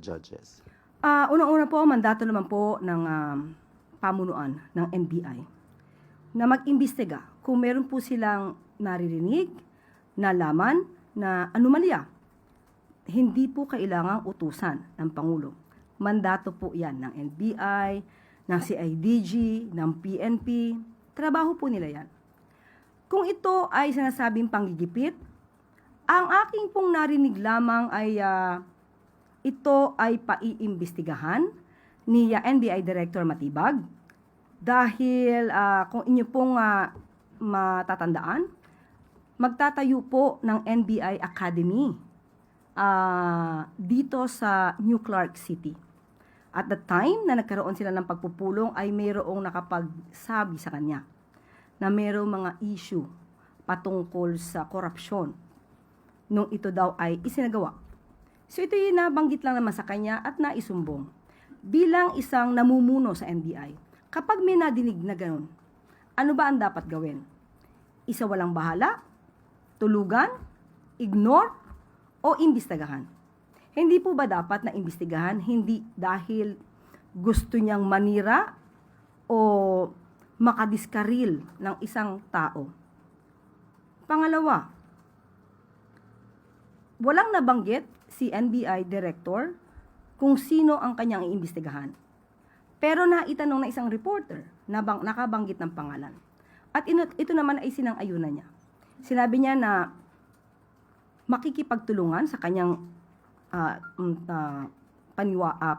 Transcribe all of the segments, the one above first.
judges? Unang-una po, mandato naman po ng pamunuan ng NBI na mag-imbestiga kung meron po silang naririnig, nalaman na anomalya. Hindi po kailangang utusan ng Pangulo. Mandato po yan ng NBI, ng CIDG, ng PNP. Trabaho po nila yan. Kung ito ay sinasabing panggigipit, ang aking pong narinig lamang ay ito ay paiimbestigahan ni NBI Director Matibag dahil kung inyo pong matatandaan, magtatayo po ng NBI Academy dito sa New Clark City. At the time na nagkaroon sila ng pagpupulong ay mayroong nakapagsabi sa kanya na mayroong mga issue patungkol sa korupsyon nung ito daw ay isinagawa. So ito yung nabanggit lang naman sa kanya at naisumbong. Bilang isang namumuno sa NBI, kapag may nadinig na ganun, ano ba ang dapat gawin? Isa walang bahala? Tulugan? Ignore? O imbestigahan? Hindi po ba dapat na imbestigahan? Hindi dahil gusto niyang manira o makadiskaril ng isang tao. Pangalawa, walang nabanggit si NBI Director kung sino ang kanyang iimbestigahan. Pero naitanong na isang reporter na nakabanggit ng pangalan. At ito naman ay sinang-ayunan niya. Sinabi niya na makikipagtulungan sa kanyang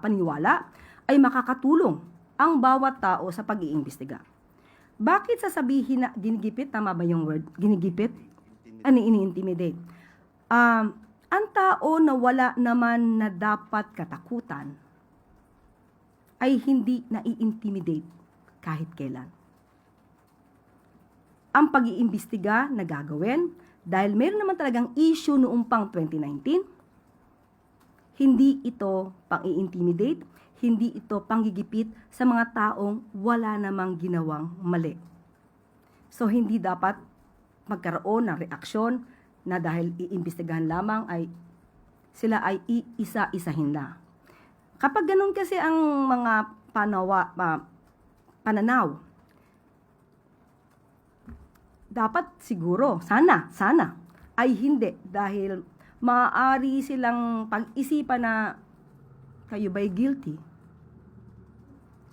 paniwala ay makakatulong ang bawat tao sa pag-iimbestiga. Bakit sasabihin na ginigipit? Tama ba yung word? Ginigipit? Ini-intimidate. Ang tao na wala naman na dapat katakutan ay hindi nai-intimidate kahit kailan. Ang pag-iimbestiga na gagawin dahil mayroon naman talagang issue noong pang 2019, hindi ito pang-i-intimidate, hindi ito panggigipit sa mga taong wala namang ginawang mali. So hindi dapat magkaroon ng reaksyon na dahil iimbestigahan lamang ay sila ay iisa-isahin na. Kapag ganun kasi ang mga pananaw, dapat siguro, sana, ay hindi dahil maaari silang pag-isipan na kayo ba'y guilty.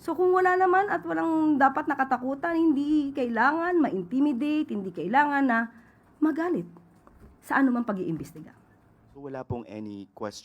So kung wala naman at walang dapat nakatakutan, hindi kailangan ma-intimidate, hindi kailangan na magalit sa anumang pag-iimbestiga. So wala pong any question